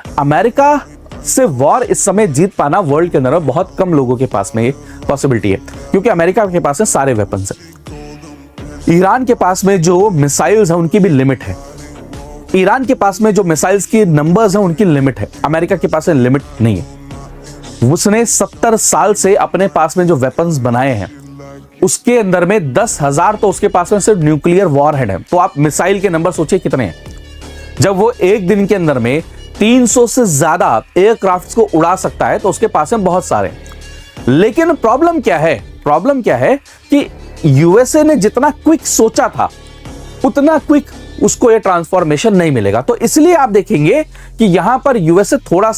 America से war इस समय जीत पाना वर्ल्ड के अंदर बहुत कम लोगों के पास में ये पॉसिबिलिटी है, क्योंकि अमेरिका के पास में सारे वेपन्स हैं। ईरान के पास में जो मिसाइल्स हैं उनकी भी लिमिट है। ईरान के पास में जो मिसाइल्स की नंबर्स हैं उनकी लिमिट है। अमेरिका के पास में लिमिट नहीं है। उसने 70 साल से अपने पास में जो वेपन्स बनाए हैं उसके अंदर में 10,000 तो उसके पास में सिर्फ न्यूक्लियर वॉरहेड है। तो आप मिसाइल के नंबर सोचिए कितने हैं। जब वो एक दिन के अंदर में 300 से ज्यादा एयरक्राफ्ट्स को उड़ा सकता है तो उसके पास में बहुत सारे। लेकिन प्रॉब्लम क्या है? प्रॉब्लम क्या है कि यूएसए ने जितना क्विक सोचा था उतना क्विक उसको ये ट्रांसफॉर्मेशन नहीं मिलेगा। तो इसलिए आप देखेंगे कि यहां पर यूएसए थोड़ा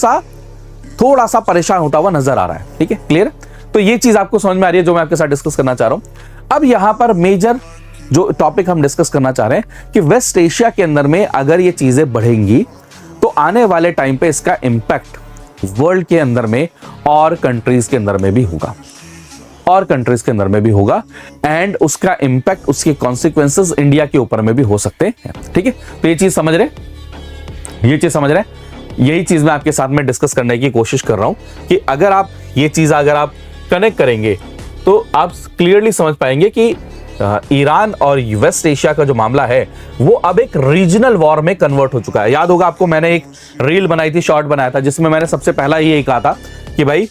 सा परेशान होता हुआ नजर आ रहा है। ठीक है, क्लियर? तो ये चीज आपको समझ में आ रही है जो मैं आपके साथ डिस्कस करना चाह रहा हूं। अब यहां पर मेजर जो टॉपिक हम डिस्कस करना चाह रहे हैं कि वेस्ट एशिया के अंदर में अगर ये चीजें बढ़ेंगी तो आने वाले टाइम पे इसका इंपैक्ट वर्ल्ड के अंदर में और कंट्रीज के अंदर में भी होगा एंड उसका इंपैक्ट, उसके कॉन्सिक्वेंसेस इंडिया के ऊपर में भी हो सकते हैं। ठीक है, तो ये चीज समझ रहे हैं? यही चीज मैं आपके साथ में डिस्कस करने की कोशिश कर रहा हूं कि अगर आप ये चीज कनेक्ट करेंगे तो आप क्लियरली समझ पाएंगे कि ईरान और वेस्ट एशिया का जो मामला है वो अब एक रीजनल वॉर में कन्वर्ट हो चुका है। याद होगा आपको, मैंने एक रील बनाई थी, शॉर्ट बनाया था, जिसमें मैंने सबसे पहला यही कहा था कि भाई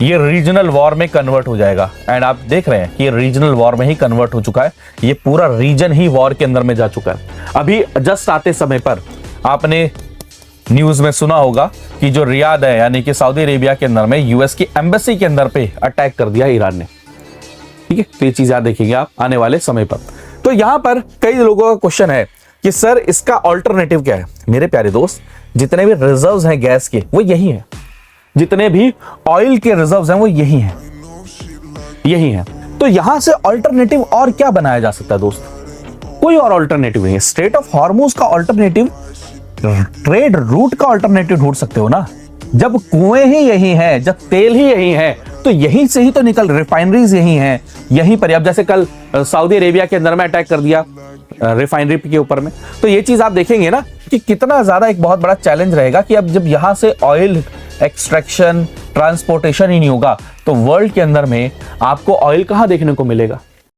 ये रीजनल वॉर में कन्वर्ट हो जाएगा। एंड आप देख रहे हैं कि ये रीजनल वॉर में ही कन्वर्ट हो चुका है। ये पूरा रीजन ही वॉर के अंदर में जा चुका है। अभी जस्ट आते समय पर आपने न्यूज में सुना होगा कि जो रियाद है यानी कि सऊदी अरेबिया के अंदर में यूएस की एम्बेसी के अंदर पे अटैक कर दिया ईरान ने। ठीक है, तो ये चीज याद रखिएगा आप आने वाले समय पर। तो यहां पर कई लोगों का क्वेश्चन है कि सर इसका ऑल्टरनेटिव क्या है? मेरे प्यारे दोस्त, जितने भी रिजर्व्स हैं गैस के वो यही है, जितने भी ऑयल के रिजर्व्स हैं वो यही हैं। तो यहां से ऑल्टरनेटिव और क्या बनाया जा सकता है दोस्त? कोई और ऑल्टरनेटिव नहीं है। स्ट्रेट ऑफ हॉर्मुज का ऑल्टरनेटिव, ट्रेड रूट का ऑल्टरनेटिव ढूंढ सकते हो ना। जब कुएं ही यही हैं, जब तेल ही यही है, तो यहीं से ही तो निकल, रिफाइनरीज यही हैं, यहीं पर। अब जैसे कल सऊदी अरेबिया के अंदर में अटैक कर दिया रिफाइनरी के ऊपर में, तो ये चीज आप देखेंगे ना कि कितना ज्यादा एक बहुत बड़ा चैलेंज रहेगा कि अब जब यहां से ऑयल एक्सट्रैक्शन, ट्रांसपोर्टेशन ही नहीं होगा तो वर्ल्ड के अंदर में आपको ऑयल कहां देखने को मिलेगा?